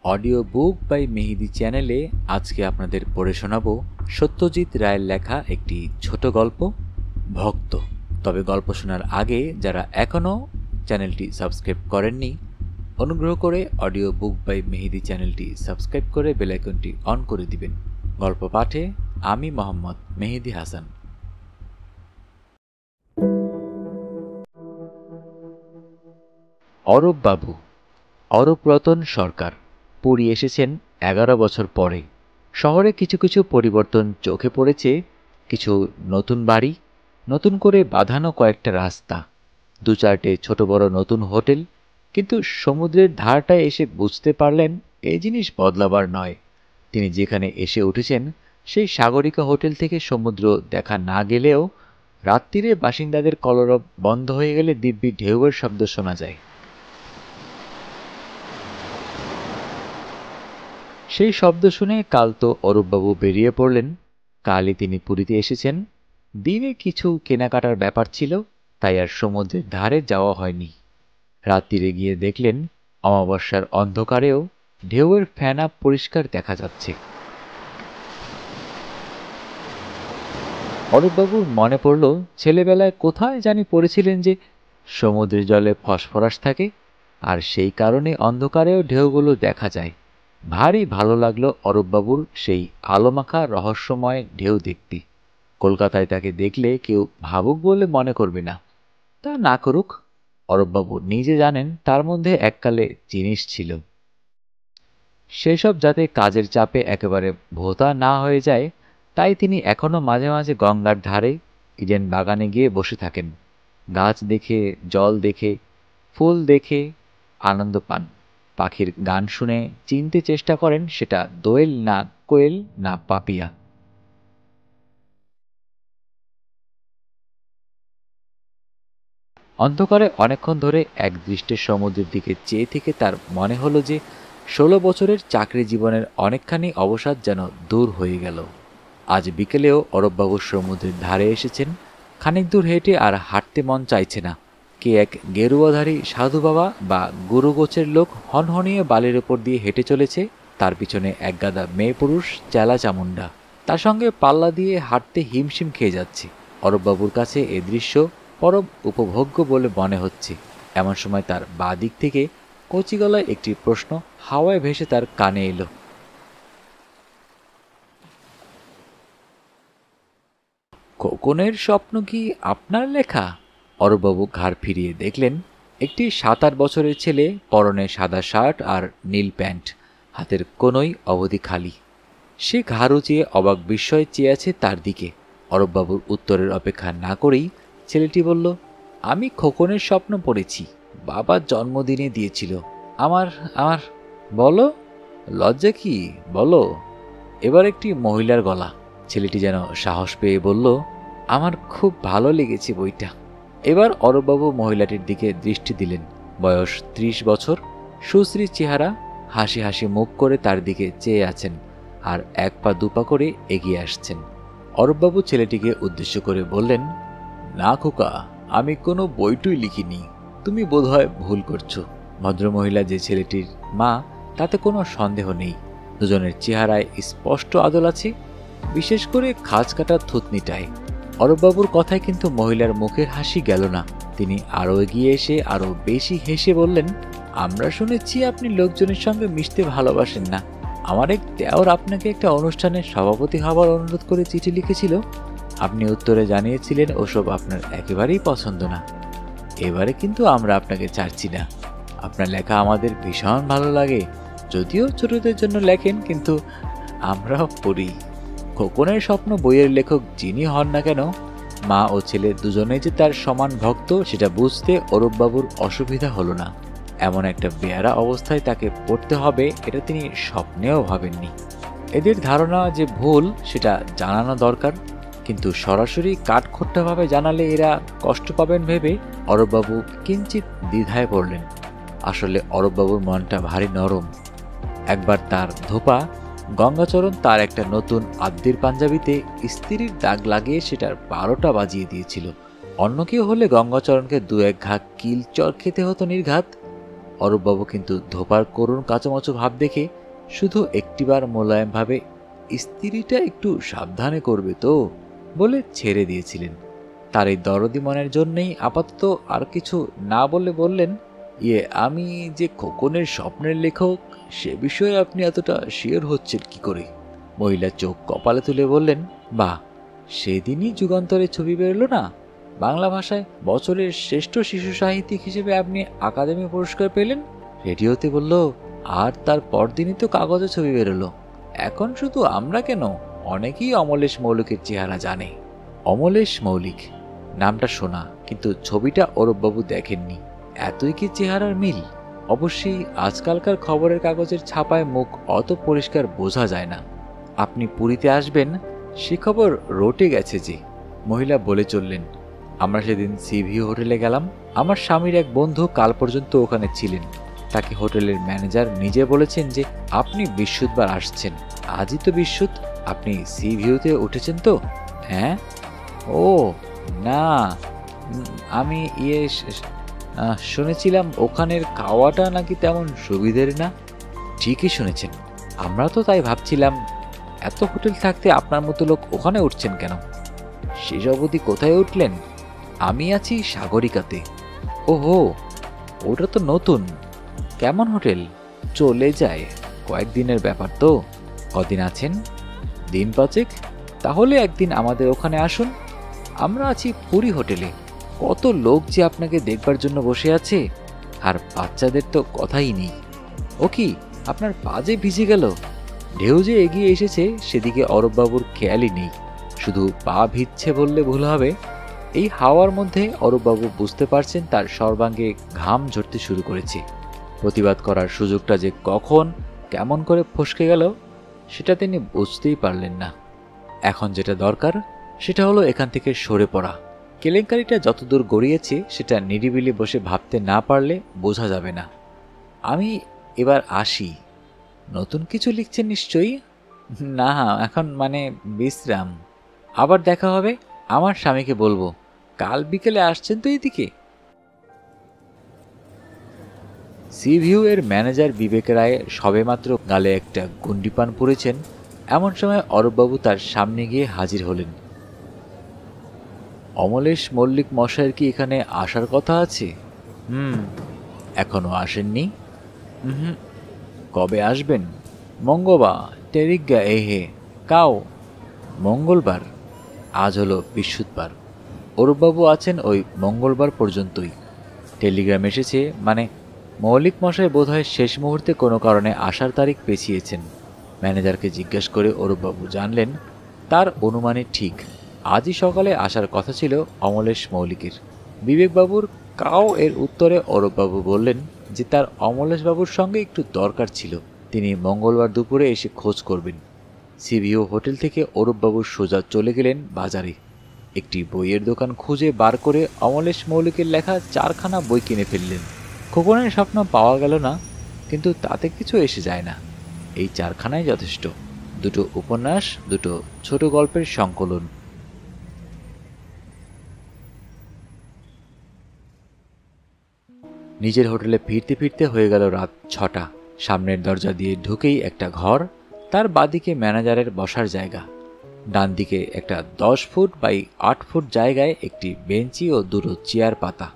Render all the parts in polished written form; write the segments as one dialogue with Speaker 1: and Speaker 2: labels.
Speaker 1: Audio book by মেহেদি চ্যানেলে আজকে আপনাদের পড়ে শোনাবো সত্যজিৎ রায়ের লেখা একটি ছোট গল্প ভক্ত। তবে গল্প শোনার আগে যারা এখনও চ্যানেলটি সাবস্ক্রাইব করেননি, অনুগ্রহ করে অডিও বুক বাই মেহেদি চ্যানেলটি সাবস্ক্রাইব করে বেল আইকনটি অন করে দিবেন। গল্প পাঠে আমি মোহাম্মদ মেহেদি হাসান। অরূপ বাবু, অরূপ রতন সরকার পুরী এসেছেন 11 বছর পরে। শহরে কিছু কিছু পরিবর্তন চোখে পড়েছে, কিছু নতুন বাড়ি, নতুন করে বাঁধানো কয়েকটা রাস্তা, দু চারটে ছোট বড় নতুন হোটেল। কিন্তু সমুদ্রের ধারটায় এসে বুঝতে পারলেন এই জিনিস বদলাবার নয়। তিনি যেখানে এসে উঠেছেন সেই সাগরিকা হোটেল থেকে সমুদ্র দেখা না গেলেও রাত্রিরে বাসিন্দাদের কলরব বন্ধ হয়ে গেলে দিব্যি ঢেউয়ের শব্দ শোনা যায়। সেই শব্দ শুনে কাল তো অরূপবাবু বেরিয়ে পড়লেন। কালই তিনি পুরীতে এসেছেন। দিনে কিছু কেনাকাটার ব্যাপার ছিল, তাই আর সমুদ্রের ধারে যাওয়া হয়নি। রাত্রিরে গিয়ে দেখলেন অমাবস্যার অন্ধকারেও ঢেউয়ের ফেনা পরিষ্কার দেখা যাচ্ছে। অরূপবাবুর মনে পড়ল ছেলেবেলায় কোথায় জানি পড়েছিলেন যে সমুদ্রের জলে ফসফরাস থাকে, আর সেই কারণে অন্ধকারেও ঢেউগুলো দেখা যায়। ভারী ভালো লাগলো অরূপবাবুর সেই আলোমাখা রহস্যময় ঢেউ দেখতে। কলকাতায় তাকে দেখলে কেউ ভাবুক বলে মনে করবে না। তা না করুক, অরূপবাবু নিজে জানেন তার মধ্যে এককালে জিনিস ছিল। সেসব যাতে কাজের চাপে একেবারে ভোঁতা না হয়ে যায়, তাই তিনি এখনো মাঝে মাঝে গঙ্গার ধারে ইডেন বাগানে গিয়ে বসে থাকেন। গাছ দেখে, জল দেখে, ফুল দেখে আনন্দ পান। পাখির গান শুনে চিনতে চেষ্টা করেন সেটা দোয়েল না কোয়েল না পাপিয়া। অন্ধকারে অনেকক্ষণ ধরে একদৃষ্টে সমুদ্রের দিকে চেয়ে থেকে তার মনে হলো যে 16 বছরের চাকরি জীবনের অনেকখানি অবসাদ যেন দূর হয়ে গেল। আজ বিকেলেও অরূপবাবু সমুদ্রের ধারে এসেছেন। খানিক দূর হেঁটে আর হাঁটতে মন চাইছে না। কে এক গেরুয়াধারী সাধু বাবা বা গুরুগোছের লোক হনহনিয়ে বালির ওপর দিয়ে হেঁটে চলেছে। তার পিছনে একগাদা মেয়ে পুরুষ চেলা চামুন্ডা তার সঙ্গে পাল্লা দিয়ে হাঁটতে হিমশিম খেয়ে যাচ্ছে। অরূপবাবুর কাছে এ দৃশ্য পরম উপভোগ্য বলে মনে হচ্ছে। এমন সময় তার বাঁ দিক থেকে কচি গলায় একটি প্রশ্ন হাওয়ায় ভেসে তার কানে এলো। খোকনের স্বপ্ন কি আপনার লেখা? অরূপবাবু ঘাড় ফিরিয়ে দেখলেন একটি 7-8 বছরের ছেলে, পরনে সাদা শার্ট আর নীল প্যান্ট, হাতের কোনোই অবধি খালি। সে ঘাড় উঁচিয়ে অবাক বিস্ময়ে চেয়ে আছে তার দিকে। অরূপবাবুর উত্তরের অপেক্ষা না করেই ছেলেটি বলল, আমি খোকনের স্বপ্ন পড়েছি। বাবার জন্মদিনে দিয়েছিল। আমার আমার বলো, লজ্জা কি বলো? এবার একটি মহিলার গলা। ছেলেটি যেন সাহস পেয়ে বলল, আমার খুব ভালো লেগেছে বইটা। এবার অরূপবাবু মহিলাটির দিকে দৃষ্টি দিলেন। বয়স 30 বছর, সুশ্রী চেহারা, হাসি হাসি মুখ করে তার দিকে চেয়ে আছেন আর এক পা দুপা করে এগিয়ে আসছেন। অরূপবাবু ছেলেটিকে উদ্দেশ্য করে বললেন, না খোকা, আমি কোনো বইটুই লিখিনি। তুমি বোধহয় ভুল করছো। ভদ্রমহিলা যে ছেলেটির মা তাতে কোনো সন্দেহ নেই। দুজনের চেহারায় স্পষ্ট আদল আছে, বিশেষ করে খাঁজ কাটা থুতনিটায়। অরূপবাবুর কথায় কিন্তু মহিলার মুখের হাসি গেল না। তিনি আরও এগিয়ে এসে আরও বেশি হেসে বললেন, আমরা শুনেছি আপনি লোকজনের সঙ্গে মিশতে ভালোবাসেন না। আমার এক দেওর আপনাকে একটা অনুষ্ঠানের সভাপতি হবার অনুরোধ করে চিঠি লিখেছিল। আপনি উত্তরে জানিয়েছিলেন ওসব আপনার একেবারেই পছন্দ না। এবারে কিন্তু আমরা আপনাকে ছাড়ছি না। আপনার লেখা আমাদের ভীষণ ভালো লাগে। যদিও ছোটদের জন্য লেখেন, কিন্তু আমরাও পড়ি। খোকনের স্বপ্ন বইয়ের লেখক যিনি হন না কেন, মা ও ছেলে দুজনেই যে তার সমান ভক্ত সেটা বুঝতে অরূপবাবুর অসুবিধা হলো না। এমন একটা বেয়ারা অবস্থায় তাকে পড়তে হবে এটা তিনি স্বপ্নেও ভাবেননি। এদের ধারণা যে ভুল সেটা জানানো দরকার, কিন্তু সরাসরি কাঠখোট্টাভাবে জানালে এরা কষ্ট পাবেন ভেবে অরূপবাবু কিঞ্চিত দ্বিধায় পড়লেন। আসলে অরূপবাবুর মনটা ভারী নরম। একবার তার ধোপা গঙ্গাচরণ তার একটা নতুন আদ্যির পাঞ্জাবিতে স্ত্রীর দাগ লাগিয়ে সেটার 12টা বাজিয়ে দিয়েছিল। অন্য কেউ হলে গঙ্গাচরণকে 2-1 ঘা কিল চর খেতে হতো নির্ঘাত। অরূপবাবু কিন্তু ধোপার করুণ কাঁচামাচু ভাব দেখে শুধু একটিবার মোলায়েমভাবে স্ত্রীটা একটু সাবধানে করবে তো বলে ছেড়ে দিয়েছিলেন। তার এই দরদি মনের জন্যেই আপাতত আর কিছু না বলে বললেন, আমি যে খোকনের স্বপ্নের লেখক সে বিষয়ে আপনি এতটা শিওর হচ্ছেন কি করে? মহিলা চোখ কপালে তুলে বললেন, বাহ, সেদিনই যুগান্তরে ছবি বেরোলো না, বাংলা ভাষায় বছরের শ্রেষ্ঠ শিশু সাহিত্যিক হিসেবে আপনি একাডেমি পুরস্কার পেলেন। রেডিওতে বলল, আর তার পরদিনই তো কাগজে ছবি বেরোলো। এখন শুধু আমরা কেন, অনেকেই অমলেশ মৌলিকের চেহারা জানে। অমলেশ মৌলিক নামটা শোনা, কিন্তু ছবিটা অরূপবাবু দেখেননি। এতই কি চেহারার মিল? অবশ্যই আজকালকার খবরের কাগজের ছাপায় মুখ অত পরিষ্কার বোঝা যায় না। আপনি পুরীতে আসবেন সে খবর রটে গেছে যে, মহিলা বলে চললেন। আমরা সেদিন সিভিউ হোটেলে গেলাম। আমার স্বামীর এক বন্ধু কাল পর্যন্ত ওখানে ছিলেন। তাকে হোটেলের ম্যানেজার নিজে বলেছেন যে আপনি বিশুদ্ধবার আসছেন। আজই তো বিশুদ্ধ। আপনি সিভিউতে উঠেছেন তো? হ্যাঁ। ও না, আমি শুনেছিলাম ওখানের খাওয়াটা নাকি তেমন সুবিধের না। ঠিকই শুনেছেন, আমরা তো তাই ভাবছিলাম। এত হোটেল থাকতে আপনার মতো লোক ওখানে উঠছেন কেন? শেষ অবধি কোথায় উঠলেন? আমি আছি সাগরিকাতে। ওহো, ওটা তো নতুন। কেমন হোটেল? চলে যায়, কয়েকদিনের ব্যাপার তো। কদিন আছেন? দিন 5। তাহলে একদিন আমাদের ওখানে আসুন। আমরা আছি পুরী হোটেলে। কত লোক যে আপনাকে দেখবার জন্য বসে আছে, আর বাচ্চাদের তো কথাই নেই। ও কি, আপনার পা যে ভিজে গেল? ঢেউ যে এগিয়ে এসেছে সেদিকে অরূপবাবুর খেয়ালই নেই। শুধু পা ভিজছে বললে ভুল হবে। এই হাওয়ার মধ্যে অরূপবাবু বুঝতে পারছেন তার সর্বাঙ্গে ঘাম ঝরতে শুরু করেছে। প্রতিবাদ করার সুযোগটা যে কখন কেমন করে ফসকে গেল সেটা তিনি বুঝতেই পারলেন না। এখন যেটা দরকার সেটা হলো এখান থেকে সরে পড়া। কেলেঙ্কারিটা যতদূর গড়িয়েছে সেটা নিরিবিলি বসে ভাবতে না পারলে বোঝা যাবে না। আমি এবার আসি। নতুন কিছু লিখছেন নিশ্চয়ই? না, এখন মানে বিশ্রাম। আবার দেখা হবে। আমার স্বামীকে বলবো কাল বিকেলে আসছেন তো এদিকে। সিভিউ এর ম্যানেজার বিবেক রায় সবেমাত্র গালে একটা গুন্ডিপান পরেছেন। এমন সময় অরূপবাবু তার সামনে গিয়ে হাজির হলেন। অমলেশ মল্লিক মশাইয়ের কি এখানে আসার কথা আছে? এখনো আসেননি? কবে আসবেন? মঙ্গলবার টেরিগা এহে কাও। মঙ্গলবার? আজ হলো বৃহস্পতিবার। অরূপবাবু আছেন ওই মঙ্গলবার পর্যন্তই। টেলিগ্রাম এসেছে, মানে মৌলিক মশাই বোধহয় শেষ মুহূর্তে কোনো কারণে আসার তারিখ পেছিয়েছেন। ম্যানেজারকে জিজ্ঞেস করে অরূপবাবু জানলেন তার অনুমানে ঠিক আজই সকালে আসার কথা ছিল অমলেশ মৌলিকের। বিবেকবাবুর কাও এর উত্তরে অরূপবাবু বললেন যে তার অমলেশবাবুর সঙ্গে একটু দরকার ছিল, তিনি মঙ্গলবার দুপুরে এসে খোঁজ করবেন। সিভিও হোটেল থেকে অরূপবাবু সোজা চলে গেলেন বাজারে। একটি বইয়ের দোকান খুঁজে বার করে অমলেশ মৌলিকের লেখা 4খানা বই কিনে ফেললেন। খোকনের স্বপ্ন পাওয়া গেল না, কিন্তু তাতে কিছু এসে যায় না। এই 4খানাই যথেষ্ট। 2টো উপন্যাস, 2টো ছোট গল্পের সংকলন। নিজের হোটেলে ফিরতে ফিরতে হয়ে গেল রাত 6টা। সামনের দরজা দিয়ে ঢুকেই একটা ঘর, তার বাদিকে ম্যানেজারের বসার জায়গা, ডান দিকে একটা 10 ফুট বাই 8 ফুট জায়গায় একটি বেঞ্চি ও 2টো চেয়ার পাতা।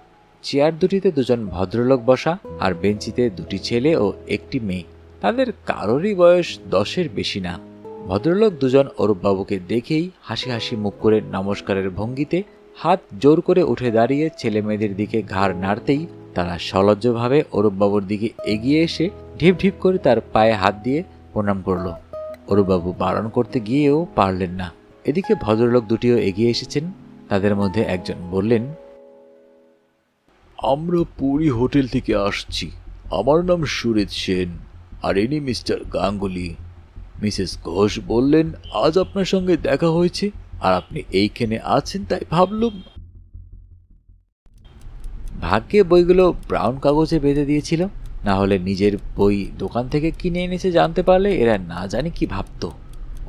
Speaker 1: চেয়ার দুটিতে 2জন ভদ্রলোক বসা, আর বেঞ্চিতে 2টি ছেলে ও একটি মেয়ে। তাদের কারোরই বয়স 10-এর বেশি না। ভদ্রলোক 2জন অরূপবাবুকে দেখেই হাসি হাসি মুখ করে নমস্কারের ভঙ্গিতে হাত জোর করে উঠে দাঁড়িয়ে ছেলে মেয়েদের দিকে ঘাড় নাড়তেই তারা সলজ্জভাবে অরূপবাবুর দিকে এগিয়ে এসে ঢিপ ঢিপ করে তার পায়ে হাত দিয়ে প্রণাম করল। অরূপবাবু বারণ করতে গিয়েও পারলেন না। এদিকে ভদ্রলোক দুটিও এগিয়ে এসেছেন। তাদের মধ্যে একজন বললেন, আমরা পুরী হোটেল থেকে আসছি। আমার নাম সুরেশ সেন, আর ইনি মিস্টার গাঙ্গুলি। মিসেস ঘোষ বললেন আজ আপনার সঙ্গে দেখা হয়েছে, আর আপনি এইখানে আছেন, তাই ভাবলুম। ভাগ্যে বইগুলো ব্রাউন কাগজে বেঁধে দিয়েছিল, না হলে নিজের বই দোকান থেকে কিনে এনেছে জানতে পারলে এরা না জানি কি ভাবত।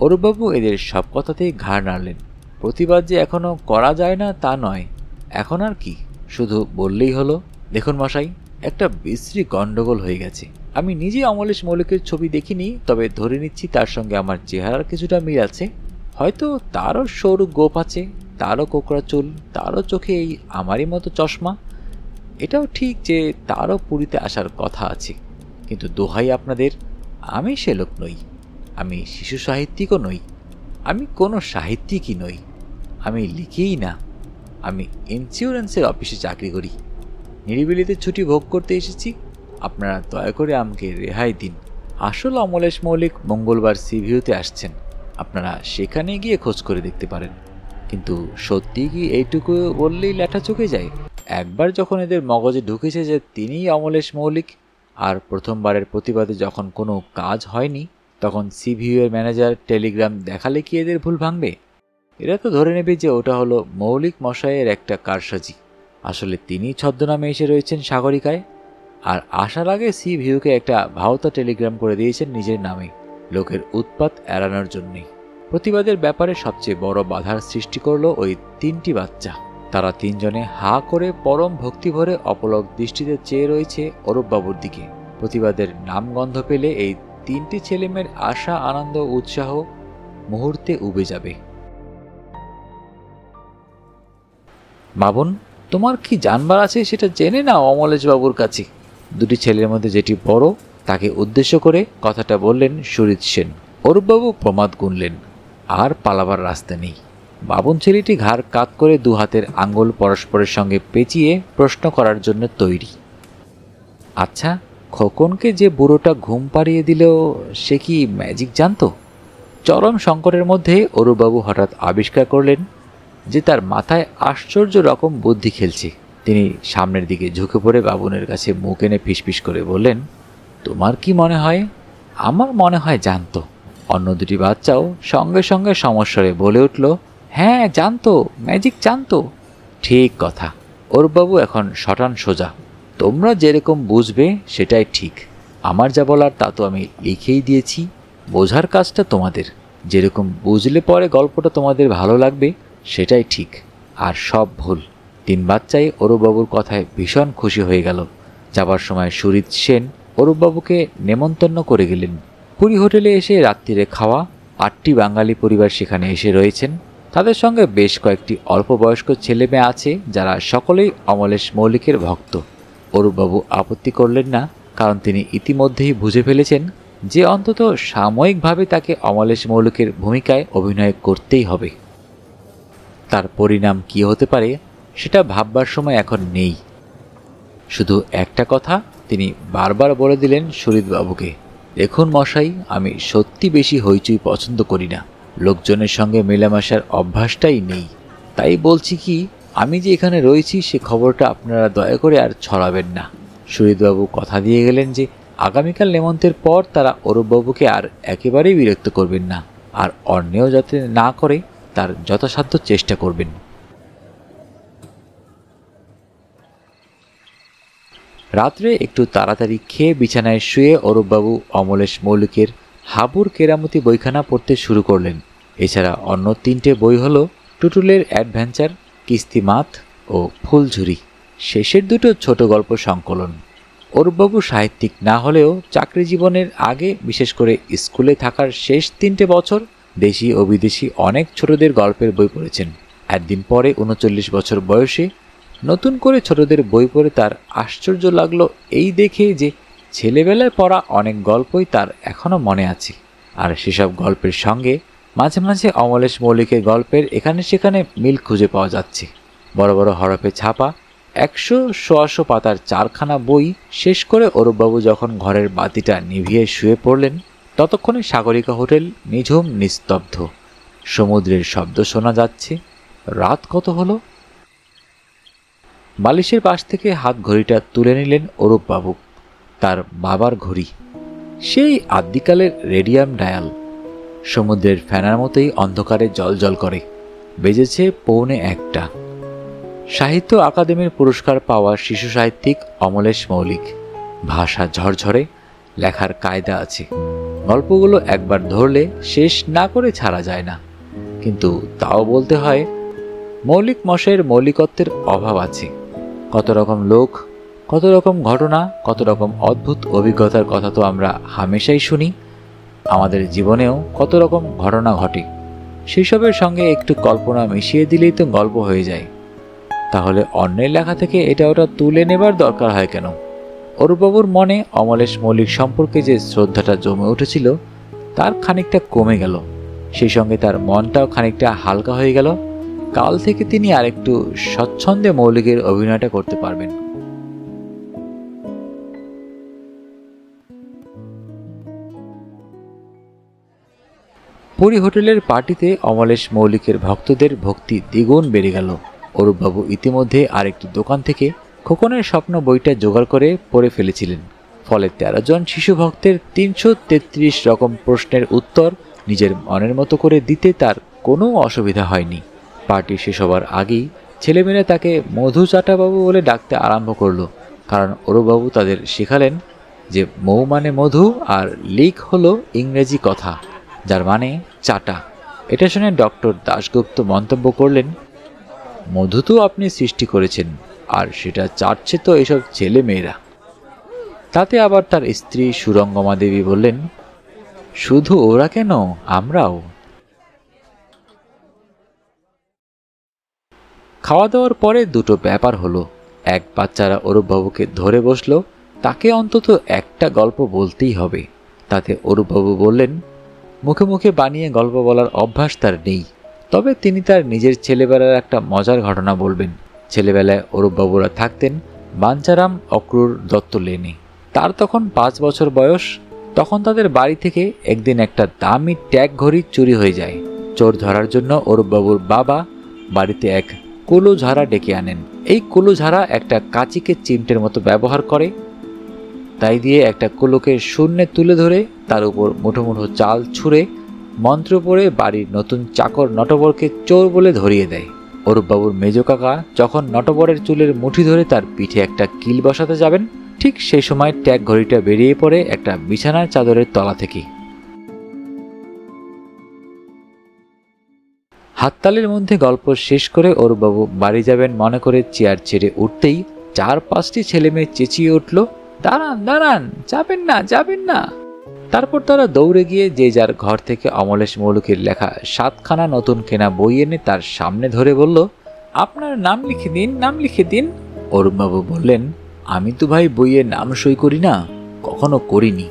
Speaker 1: অরূপবাবু এদের সব কথাতেই ঘাড় নাড়লেন। প্রতিবাদ যে এখনো করা যায় না তা নয়, এখন আর কি, শুধু বললেই হলো, দেখুন মশাই, একটা বিশ্রী গন্ডগোল হয়ে গেছে। আমি নিজে অমলেশ মৌলিকের ছবি দেখিনি, তবে ধরে নিচ্ছি তার সঙ্গে আমার চেহারার কিছুটা মিল আছে। হয়তো তারও সরু গোপ আছে, তারও কোকড়া চুল, তারও চোখে এই আমারই মতো চশমা। এটাও ঠিক যে তারও পুরীতে আসার কথা আছে। কিন্তু দোহাই আপনাদের, আমি সে লোক নই। আমি শিশু সাহিত্যিকও নই, আমি কোনো সাহিত্যিকই নই, আমি লিখিই না। আমি ইন্স্যুরেন্সের অফিসে চাকরি করি। নিরিবিলিতে ছুটি ভোগ করতে এসেছি। আপনারা দয়া করে আমাকে রেহাই দিন। আসল অমলেশ মৌলিক মঙ্গলবার সিভিউতে আসছেন, আপনারা সেখানে গিয়ে খোঁজ করে দেখতে পারেন। কিন্তু সত্যি কি এইটুকু বললেই ল্যাঠা চুকে যায়? একবার যখন এদের মগজে ঢুকেছে যে তিনিই অমলেশ মৌলিক, আর প্রথমবারের প্রতিবাদে যখন কোনো কাজ হয়নি, তখন সিভিউ এর ম্যানেজার টেলিগ্রাম দেখালে কি এদের ভুল ভাঙবে? এরা তো ধরে নেবে যে ওটা হলো মৌলিক মশাইয়ের একটা কারসাজি। আসলে তিনি ছদ্মনামে এসে রয়েছেন সাগরিকায়, আর আসার আগে সিভিউকে একটা ভাওতা টেলিগ্রাম করে দিয়েছেন নিজের নামে, লোকের উৎপাত এড়ানোর জন্যেই। প্রতিবাদের ব্যাপারে সবচেয়ে বড় বাধার সৃষ্টি করলো ওই তিনটি বাচ্চা। তারা তিনজনে হা করে পরম ভক্তিভরে অপলক দৃষ্টিতে চেয়ে রয়েছে অরূপবাবুর দিকে। প্রতিবাদের নামগন্ধ পেলে এই তিনটি ছেলেমেয়ের আশা, আনন্দ, উৎসাহ মুহূর্তে উবে যাবে। বাবন, তোমার কি জানবার আছে সেটা জেনে নাও অমলেশবাবুর কাছে। দুটি ছেলের মধ্যে যেটি বড় তাকে উদ্দেশ্য করে কথাটা বললেন সুরিত সেন। অরূপবাবু প্রমাদ গুনলেন, আর পালাবার রাস্তা নেই। বাবন ছেলেটি ঘাড় কাত করে দু হাতের আঙ্গুল পরস্পরের সঙ্গে পেঁচিয়ে প্রশ্ন করার জন্য তৈরি। আচ্ছা, খোকনকে যে বুড়োটা ঘুম পাড়িয়ে দিলেও সে কি ম্যাজিক জানতো? চরম সংকটের মধ্যে অরূপবাবু হঠাৎ আবিষ্কার করলেন যে তার মাথায় আশ্চর্য রকম বুদ্ধি খেলছে। তিনি সামনের দিকে ঝুঁকে পড়ে বাবুনের কাছে মুখ এনে ফিসফিস করে বললেন, তোমার কি মনে হয়? আমার মনে হয় জানতো। অন্য দুটি বাচ্চাও সঙ্গে সঙ্গে সমস্বরে বলে উঠল, হ্যাঁ জানতো, ম্যাজিক জানতো। ঠিক কথা। অরূপবাবু এখন শটান সোজা। তোমরা যেরকম বুঝবে সেটাই ঠিক। আমার যা বলার তা তো আমি লিখেই দিয়েছি। বোঝার কাজটা তোমাদের। যেরকম বুঝলে পরে গল্পটা তোমাদের ভালো লাগবে সেটাই ঠিক, আর সব ভুল। তিন বাচ্চাই অরূপবাবুর কথায় ভীষণ খুশি হয়ে গেল। যাবার সময় সুরিত সেন অরূপবাবুকে নেমন্তন্ন করে গেলেন। পুরী হোটেলে এসে রাত্রিরে খাওয়া। 8টি বাঙালি পরিবার সেখানে এসে রয়েছেন। তাদের সঙ্গে বেশ কয়েকটি অল্প বয়স্ক ছেলে মেয়ে আছে, যারা সকলেই অমলেশ মৌলিকের ভক্ত। অরূপবাবু আপত্তি করলেন না, কারণ তিনি ইতিমধ্যেই বুঝে ফেলেছেন যে অন্তত সাময়িকভাবে তাকে অমলেশ মৌলিকের ভূমিকায় অভিনয় করতেই হবে। তার পরিণাম কি হতে পারে সেটা ভাববার সময় এখন নেই। শুধু একটা কথা তিনি বারবার বলে দিলেন সুরিতবাবুকে, দেখুন মশাই, আমি সত্যি বেশি হইচই পছন্দ করি না। লোকজনের সঙ্গে মেলামেশার অভ্যাসটাই নেই। তাই বলছি কি, আমি যে এখানে রয়েছি সে খবরটা আপনারা দয়া করে আর ছড়াবেন না। সুরিতবাবু কথা দিয়ে গেলেন যে আগামীকাল নেমন্তের পর তারা অরূপবাবুকে আর একেবারেই বিরক্ত করবেন না, আর অন্যেও যাতে না করে তার যথাসাধ্য চেষ্টা করবেন। রাত্রে একটু তাড়াতাড়ি খেয়ে বিছানায় শুয়ে অরূপবাবু অমলেশ মৌলিকের হাবুর কেরামতি বইখানা পড়তে শুরু করলেন। এছাড়া অন্য 3টে বই হলো টুটুলের অ্যাডভেঞ্চার, কিস্তিমাত ও ফুলঝুরি। শেষের দুটো ছোট গল্প সংকলন। অরূপবাবু সাহিত্যিক না হলেও চাকরি জীবনের আগে, বিশেষ করে স্কুলে থাকার শেষ 3টে বছর, দেশি ও বিদেশি অনেক ছোটদের গল্পের বই পড়েছেন। একদিন পরে 39 বছর বয়সে নতুন করে ছোটদের বই পড়ে তার আশ্চর্য লাগলো এই দেখে যে ছেলেবেলায় পড়া অনেক গল্পই তার এখনও মনে আছে, আর সেসব গল্পের সঙ্গে মাঝে মাঝে অমলেশ মৌলিকের গল্পের এখানে সেখানে মিল খুঁজে পাওয়া যাচ্ছে। বড় বড় হরফে ছাপা 100-150 পাতার 4খানা বই শেষ করে অরূপবাবু যখন ঘরের বাতিটা নিভিয়ে শুয়ে পড়লেন, ততক্ষণে সাগরিকা হোটেল নিঝুম নিস্তব্ধ। সমুদ্রের শব্দ শোনা যাচ্ছে। রাত কত হলো? বালিশের পাশ থেকে হাত ঘড়িটা তুলে নিলেন অরূপবাবু। তার বাবার ঘড়ি, সেই আদ্যিকালের রেডিয়াম ডায়াল। সমুদ্রের ফেনার মতোই অন্ধকারে জলজল করে। বেজেছে 1:45। সাহিত্য আকাদেমির পুরস্কার পাওয়া শিশু সাহিত্যিক অমলেশ মৌলিক। ভাষা ঝরঝরে, লেখার কায়দা আছে। গল্পগুলো একবার ধরলে শেষ না করে ছাড়া যায় না। কিন্তু তাও বলতে হয়, মৌলিক মশাইয়ের মৌলিকত্বের অভাব আছে। কত রকম লোক, কত রকম ঘটনা, কত রকম অদ্ভুত অভিজ্ঞতার কথা তো আমরা হামেশাই শুনি। আমাদের জীবনেও কত রকম ঘটনা ঘটে, সেসবের সঙ্গে একটু কল্পনা মিশিয়ে দিলেই তো গল্প হয়ে যায়। তাহলে অন্যের লেখা থেকে এটা ওটা তুলে নেবার দরকার হয় কেন? অরূপবাবুর মনে অমলেশ মৌলিক সম্পর্কে যে শ্রদ্ধাটা জমে উঠেছিল তার খানিকটা কমে গেল, সেই সঙ্গে তার মনটাও খানিকটা হালকা হয়ে গেল। কাল থেকে তিনি আরেকটু স্বচ্ছন্দে মৌলিকের অভিনয়টা করতে পারবেন। পুরী হোটেলের পার্টিতে অমলেশ মৌলিকের ভক্তদের ভক্তি দ্বিগুণ বেড়ে গেল। অরূপবাবু ইতিমধ্যে আরেকটি দোকান থেকে খোকনের স্বপ্ন বইটা জোগাড় করে পড়ে ফেলেছিলেন। ফলে 13 জন শিশু ভক্তের 333 রকম প্রশ্নের উত্তর নিজের মনের মতো করে দিতে তার কোনো অসুবিধা হয়নি। পার্টি শেষ হবার আগেই ছেলেমেয়েরা তাকে মধু চাটাবাবু বলে ডাকতে আরম্ভ করলো, কারণ অরূপবাবু তাদের শেখালেন যে মৌ মানে মধু আর লিক হলো ইংরেজি কথা, যার মানে চাটা। এটা শুনে ডক্টর দাশগুপ্ত মন্তব্য করলেন, মধু তো আপনি সৃষ্টি করেছেন, আর সেটা চাটছে তো এসব ছেলে মেয়েরা। তাতে আবার তার স্ত্রী সুরঙ্গমা দেবী বললেন, শুধু ওরা কেন, আমরাও। খাওয়া দাওয়ার পরে দুটো ব্যাপার হলো। এক, বাচ্চারা অরূপবাবুকে ধরে বসলো, তাকে অন্তত একটা গল্প বলতেই হবে। তাতে অরূপবাবু বললেন, মুখে মুখে বানিয়ে গল্প বলার অভ্যাস তার নেই, তবে তিনি তার নিজের ছেলেবেলার একটা মজার ঘটনা বলবেন। ছেলেবেলায় অরূপবাবুরা থাকতেন বাঞ্চারাম অক্রুর দত্ত লেনে। তার তখন 5 বছর বয়স। তখন তাদের বাড়ি থেকে একদিন একটা দামি ট্যাগ ঘড়ি চুরি হয়ে যায়। চোর ধরার জন্য অরূপবাবুর বাবা বাড়িতে এক কুলো ঝাড়া ডেকে আনেন। এই কুলো ঝাড়া একটা কাঁচিকে চিমটের মতো ব্যবহার করে, তাই দিয়ে একটা কুলোকে শূন্যে তুলে ধরে তার উপর মুঠো মুঠো চাল ছুঁড়ে মন্ত্র পড়ে বাড়ির নতুন চাকর নটবরকে চোর বলে ধরিয়ে দেয়। অরূপবাবুর মেজ কাকা যখন নটবরের চুলের মুঠি ধরে তার পিঠে একটা কিল বসাতে যাবেন, ঠিক সেই সময় ট্যাগ ঘড়িটা বেরিয়ে পড়ে একটা বিছানার চাদরের তলা থেকে। হাততালির মধ্যে গল্প শেষ করে অরূপবাবু বাড়ি যাবেন মনে করে চেয়ার ছেড়ে উঠতেই 4-5টি ছেলে মেয়ে চেঁচিয়ে উঠল, দাঁড়ান দাঁড়ান, যাবেন না যাবেন না। তারপর তারা দৌড়ে গিয়ে যে যার ঘর থেকে অমলেশ মৌলিকের লেখা 7খানা নতুন কেনা বই এনে তার সামনে ধরে বলল, আপনার নাম লিখে দিন, নাম লিখে দিন। অরূপবাবু বললেন, আমি তো ভাই বইয়ে নাম সই করি না, কখনো করিনি।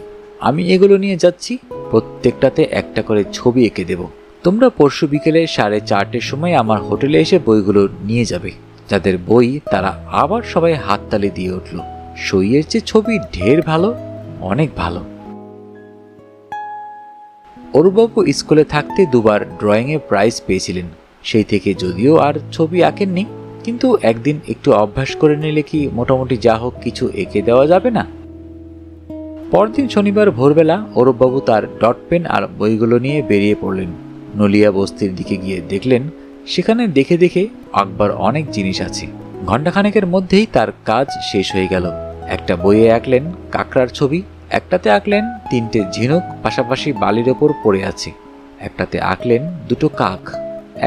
Speaker 1: আমি এগুলো নিয়ে যাচ্ছি, প্রত্যেকটাতে একটা করে ছবি এঁকে দেব। তোমরা পরশু বিকেলে 4:30-র সময় আমার হোটেলে এসে বইগুলো নিয়ে যাবে। যাদের বই তারা আবার সবাই হাততালি দিয়ে উঠল। সইয়ের চেয়ে ছবি ঢের ভালো, অনেক ভালো। অরূপবাবু স্কুলে থাকতে 2বার ড্রয়িংয়ে প্রাইজ পেয়েছিলেন। সেই থেকে যদিও আর ছবি আঁকেননি, কিন্তু একদিন একটু অভ্যাস করে নিলে কি মোটামুটি যা হোক কিছু এঁকে দেওয়া যাবে না? পরদিন শনিবার ভোরবেলা অরূপবাবু তার ডট পেন আর বইগুলো নিয়ে বেরিয়ে পড়লেন। নলিয়া বস্তির দিকে গিয়ে দেখলেন সেখানে দেখে দেখে আঁকবার অনেক জিনিস আছে। ঘণ্টাখানেকের মধ্যেই তার কাজ শেষ হয়ে গেল। একটা বইয়ে আঁকলেন কাঁকড়ার ছবি, একটাতে আঁকলেন 3টে ঝিনুক পাশাপাশি বালির ওপর পড়ে আছে, একটাতে আঁকলেন 2টো কাক,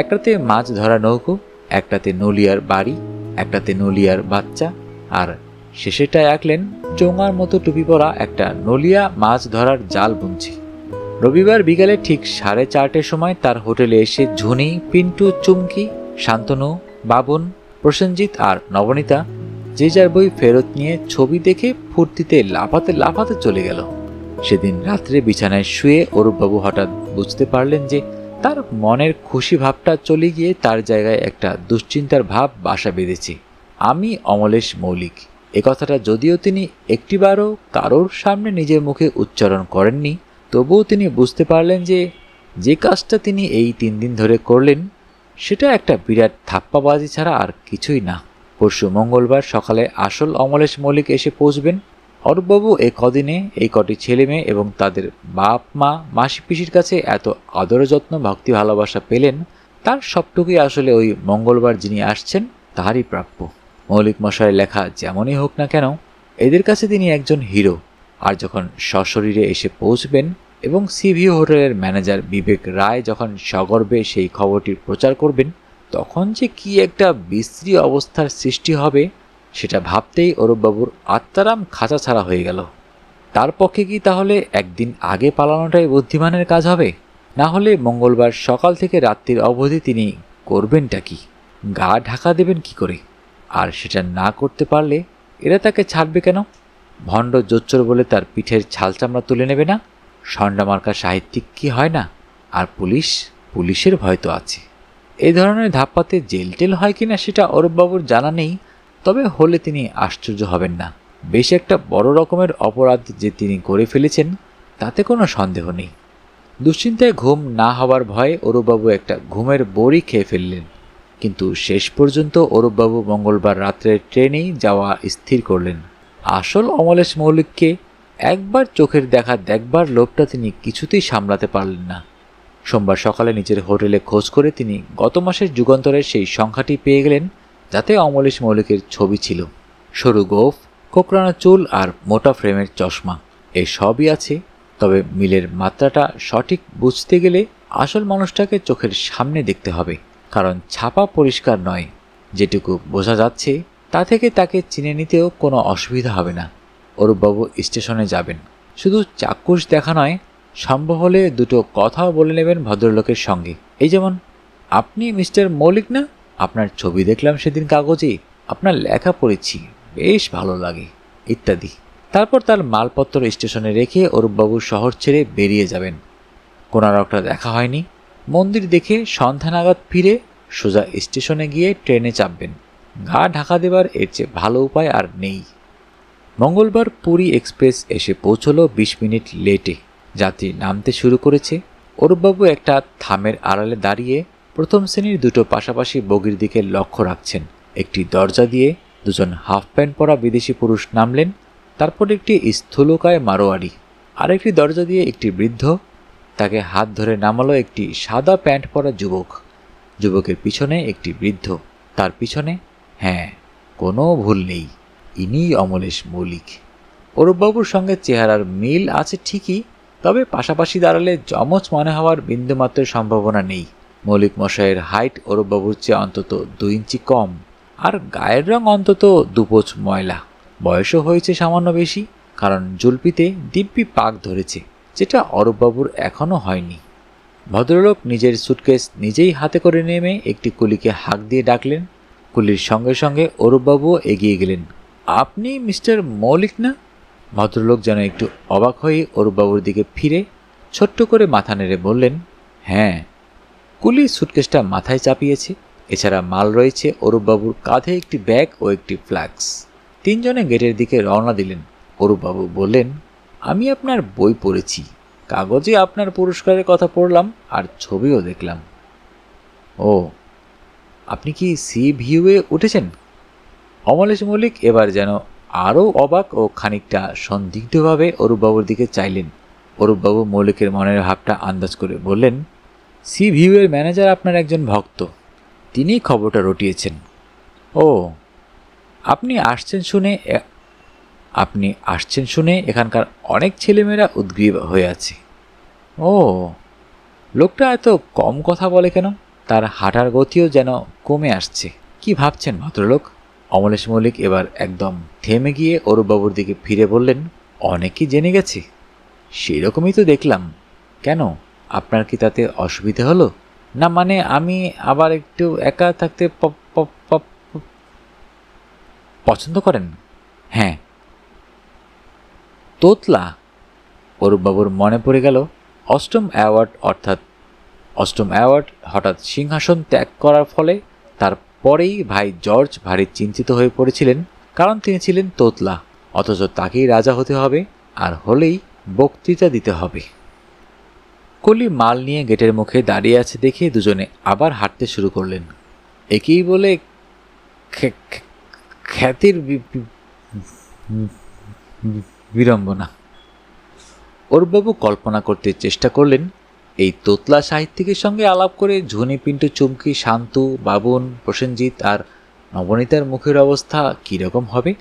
Speaker 1: একটাতে মাছ ধরা নৌকো, একটাতে নলিয়ার বাড়ি, একটাতে নলিয়ার বাচ্চা, আর শেষেটায় আঁকলেন চোঙার মতো টুপি পরা একটা নলিয়া মাছ ধরার জাল বুনছে। রবিবার বিকালে ঠিক 4:30-র সময় তার হোটেলে এসে ঝুনি, পিন্টু, চুমকি, শান্তনু, বাবুন, প্রসেনজিৎ আর নবনীতা যে যার বই ফেরত নিয়ে ছবি দেখে ফুর্তিতে লাফাতে লাফাতে চলে গেল। সেদিন রাত্রে বিছানায় শুয়ে অরূপবাবু হঠাৎ বুঝতে পারলেন যে তার মনের খুশি ভাবটা চলে গিয়ে তার জায়গায় একটা দুশ্চিন্তার ভাব বাসা বেঁধেছে। আমি অমলেশ মৌলিক, এ কথাটা যদিও তিনি একটিবারও কারোর সামনে নিজের মুখে উচ্চারণ করেননি, তবুও তিনি বুঝতে পারলেন যে যে কাজটা তিনি এই 3 দিন ধরে করলেন সেটা একটা বিরাট থাপ্পাবাজি ছাড়া আর কিছুই না। পরশু মঙ্গলবার সকালে আসল অমলেশ মৌলিক এসে পৌঁছবেন। অরূপবাবু এ কদিনে এই কটি ছেলে মেয়ে এবং তাদের বাপ মা মাসি পিসির কাছে এত আদর যত্ন ভক্তি ভালোবাসা পেলেন, তার সবটুকুই আসলে ওই মঙ্গলবার যিনি আসছেন তাহারই প্রাপ্য। মৌলিক মশাইয়ের লেখা যেমনই হোক না কেন, এদের কাছে তিনি একজন হিরো। আর যখন সশরীরে এসে পৌঁছবেন এবং সিভিউ হোটেলের ম্যানেজার বিবেক রায় যখন সগর্বে সেই খবরটির প্রচার করবেন, তখন যে কি একটা বিশ্রী অবস্থার সৃষ্টি হবে সেটা ভাবতেই অরূপবাবুর আত্মারাম খাঁচা ছাড়া হয়ে গেল। তার পক্ষে কি তাহলে একদিন আগে পালানোটাই বুদ্ধিমানের কাজ হবে? না হলে মঙ্গলবার সকাল থেকে রাত্রির অবধি তিনি করবেনটা কি? গা ঢাকা দেবেন কি করে? আর সেটা না করতে পারলে এরা তাকে ছাড়বে কেন? ভণ্ড জোচ্চর বলে তার পিঠের ছালচামড়া তুলে নেবে না? ষণ্ডমার্কা সাহিত্যিক কি হয় না? আর পুলিশের ভয় তো আছে। এই ধরনের ধাপ্পাতে জেল টেল হয় কিনা সেটা অরূপবাবুর জানা নেই, তবে হলে তিনি আশ্চর্য হবেন না। বেশ একটা বড় রকমের অপরাধ যে তিনি করে ফেলেছেন তাতে কোনো সন্দেহ নেই। দুশ্চিন্তায় ঘুম না হওয়ার ভয়ে অরূপবাবু একটা ঘুমের বড়ি খেয়ে ফেললেন। কিন্তু শেষ পর্যন্ত অরূপবাবু মঙ্গলবার রাত্রের ট্রেনেই যাওয়া স্থির করলেন। আসল অমলেশ মৌলিককে একবার চোখের দেখা দেখবার লোভটা তিনি কিছুতেই সামলাতে পারলেন না। সোমবার সকালে নিজের হোটেলে খোঁজ করে তিনি গত মাসের যুগান্তরের সেই সংখ্যাটি পেয়ে গেলেন, যাতে অমলেশ মৌলিকের ছবি ছিল। সরু গোঁফ, কোকড়ানো চুল আর মোটা ফ্রেমের চশমা, এই সবই আছে। তবে মিলের মাত্রাটা সঠিক বুঝতে গেলে আসল মানুষটাকে চোখের সামনে দেখতে হবে, কারণ ছাপা পরিষ্কার নয়। যেটুকু বোঝা যাচ্ছে তা থেকে তাকে চিনে নিতেও কোনো অসুবিধা হবে না। অরূপবাবু স্টেশনে যাবেন, শুধু চাক্ষুষ দেখা নয়, সম্ভব হলে দুটো কথাও বলে নেবেন ভদ্রলোকের সঙ্গে। এই যেমন, আপনি মিস্টার মৌলিক না? আপনার ছবি দেখলাম সেদিন কাগজে, আপনার লেখা পড়েছি, বেশ ভালো লাগে, ইত্যাদি। তারপর তার মালপত্র স্টেশনে রেখে অরূপবাবু শহর ছেড়ে বেরিয়ে যাবেন। কোনারকটা দেখা হয়নি। মন্দির দেখে সন্ধ্যা নাগাদ ফিরে সোজা স্টেশনে গিয়ে ট্রেনে চাপবেন। গা ঢাকা দেবার এর চেয়ে ভালো উপায় আর নেই। মঙ্গলবার পুরী এক্সপ্রেস এসে পৌঁছল 20 মিনিট লেটে। যাত্রী নামতে শুরু করেছে। অরূপবাবু একটা থামের আড়ালে দাঁড়িয়ে প্রথম শ্রেণীর দুটো পাশাপাশি বগির দিকে লক্ষ্য রাখছেন। একটি দরজা দিয়ে দুজন হাফ প্যান্ট পরা বিদেশি পুরুষ নামলেন, তারপর একটি স্থূলকায় মারোয়ারি। আরেকটি দরজা দিয়ে একটি বৃদ্ধ, তাকে হাত ধরে নামালো একটি সাদা প্যান্ট পরা যুবক। যুবকের পিছনে একটি বৃদ্ধ, তার পিছনে, হ্যাঁ, কোনো ভুল নেই, ইনিই অমলেশ মৌলিক। অরূপবাবুর সঙ্গে চেহারার মিল আছে ঠিকই, তবে পাশাপাশি দাঁড়ালে যমজ মনে হওয়ার বিন্দুমাত্র সম্ভাবনা নেই। মৌলিক মশাইয়ের হাইট অরূপবাবুর চেয়ে অন্তত 2 ইঞ্চি কম, আর গায়ের রং অন্তত 2 পোঁচ ময়লা। বয়সও হয়েছে সামান্য বেশি, কারণ জুলপিতে দিব্যি পাক ধরেছে, যেটা অরূপবাবুর এখনও হয়নি। ভদ্রলোক নিজের সুটকেস নিজেই হাতে করে নেমে একটি কুলিকে হাঁক দিয়ে ডাকলেন। কুলির সঙ্গে সঙ্গে অরূপবাবুও এগিয়ে গেলেন। আপনি মিস্টার মৌলিক না? ভদ্রলোক যেন একটু অবাক হয়ে অরূপবাবুর দিকে ফিরে ছোট্ট করে মাথা নেড়ে বললেন, হ্যাঁ। কুলি সুটকেসটা মাথায় চাপিয়েছে। এছাড়া মাল রয়েছে অরূপবাবুর কাঁধে একটি ব্যাগ ও একটি ফ্লাক্স। তিনজনে গেটের দিকে রওনা দিলেন। অরূপবাবু বললেন, আমি আপনার বই পড়েছি, কাগজে আপনার পুরস্কারের কথা পড়লাম, আর ছবিও দেখলাম। ও, আপনি কি সি ভিউয়ে উঠেছেন? অমলেশ মৌলিক এবার যেন আরও অবাক ও খানিকটা সন্দিগ্ধভাবে অরূপবাবুর দিকে চাইলেন। অরূপবাবু মৌলিকের মনের ভাবটা আন্দাজ করে বললেন, সি ভিউয়ের ম্যানেজার আপনার একজন ভক্ত, তিনিই খবরটা রটিয়েছেন। ও, আপনি আসছেন শুনে এখানকার অনেক ছেলেমেয়েরা উদ্গ্রীব হয়ে আছে। ও, লোকটা এত কম কথা বলে কেন? তার হাঁটার গতিও যেন কমে আসছে। কি ভাবছেন ভদ্রলোক? অমলেশ মৌলিক এবার একদম থেমে গিয়ে অরূপবাবুর দিকে ফিরে বললেন, অনেকেই জেনে গেছে। সেই রকমই তো দেখলাম। কেন, আপনার কি তাতে অসুবিধা হলো? না, মানে আমি আবার একটু একা থাকতে পছন্দ করেন? হ্যাঁ। তোতলা? অরূপবাবুর মনে পড়ে গেল অষ্টম অ্যাওয়ার্ড হঠাৎ সিংহাসন ত্যাগ করার ফলে তার পরেই ভাই জর্জ ভারী চিন্তিত হয়ে পড়েছিলেন, কারণ তিনি ছিলেন তোতলা। অথচ তাকেই রাজা হতে হবে, আর হলেই বক্তৃতা দিতে হবে। কলি মাল নিয়ে গেটের মুখে দাঁড়িয়ে আছে দেখে দুজনে আবার হাঁটতে শুরু করলেন। একেই বলে খ্যাতির বিড়ম্বনা। অরূপবাবু কল্পনা করতে চেষ্টা করলেন, এই তোতলা সাহিত্যিকের সঙ্গে আলাপ করে ঝুনি, পিন্টু, চুমকি, শান্তু, বাবুন, প্রসেনজিৎ আর নবনীতার মুখের অবস্থা কীরকম হবে।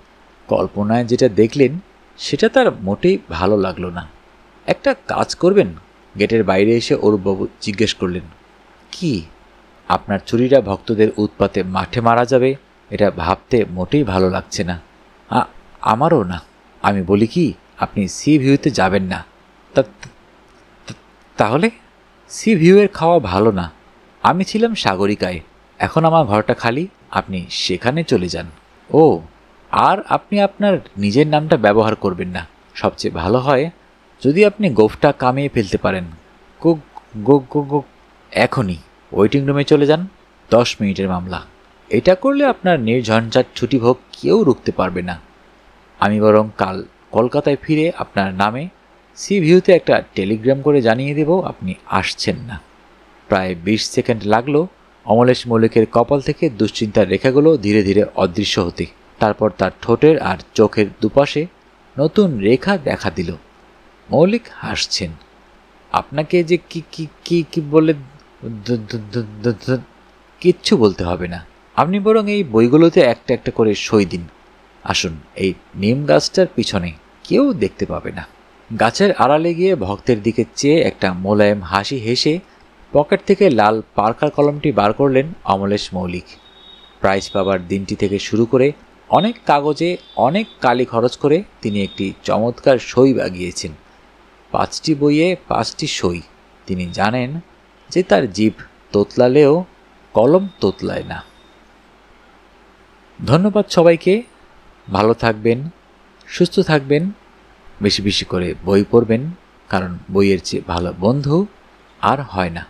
Speaker 1: কল্পনায় যেটা দেখলেন সেটা তার মোটেই ভালো লাগলো না। একটা কাজ করবেন? গেটের বাইরে এসে অরূপবাবু জিজ্ঞেস করলেন, কি? আপনার চুরিরা ভক্তদের উৎপাতে মাঠে মারা যাবে, এটা ভাবতে মোটেই ভালো লাগছে না। আমারও না। আমি বলি কি, আপনি সি ভিউতে যাবেন না। তাহলে সি ভিউয়ের খাওয়া ভালো না। আমি ছিলাম সাগরিকায়, এখন আমার ঘরটা খালি, আপনি সেখানে চলে যান। ও, আর আপনি আপনার নিজের নামটা ব্যবহার করবেন না। সবচেয়ে ভালো হয় যদি আপনি গোফটা কামিয়ে ফেলতে পারেন। গো গো গো গো এখনই ওয়েটিং রুমে চলে যান। 10 মিনিটের মামলা। এটা করলে আপনার নির্ঝঞ্ঝাট ছুটি ভোগ কেউ রুখতে পারবে না। আমি বরং কাল কলকাতায় ফিরে আপনার নামে সি ভিউতে একটা টেলিগ্রাম করে জানিয়ে দেব আপনি আসছেন না। প্রায় 20 সেকেন্ড লাগলো অমলেশ মৌলিকের কপাল থেকে দুশ্চিন্তার রেখাগুলো ধীরে ধীরে অদৃশ্য হতে। তারপর তার ঠোঁটের আর চোখের দুপাশে নতুন রেখা দেখা দিল। মৌলিক হাসছেন। আপনাকে যে কি কি কি কি বলে কিচ্ছু বলতে হবে না। আপনি বরং এই বইগুলোতে একটা একটা করে সই দিন। আসুন, এই নিম গাছটার পিছনে কেউ দেখতে পাবে না। গাছের আড়ালে গিয়ে ভক্তের দিকে চেয়ে একটা মোলায়েম হাসি হেসে পকেট থেকে লাল পার্কার কলমটি বার করলেন অমলেশ মৌলিক। প্রাইজ পাবার দিনটি থেকে শুরু করে অনেক কাগজে অনেক কালি খরচ করে তিনি একটি চমৎকার সই বাগিয়েছেন। 5টি বইয়ে 5টি সই। তিনি জানেন যে তার জিভ তোতলালেও কলম তোতলায় না। ধন্যবাদ সবাইকে। ভালো থাকবেন, সুস্থ থাকবেন, বেশি বেশি করে বই পড়বেন, কারণ বইয়ের চেয়ে ভালো বন্ধু আর হয় না।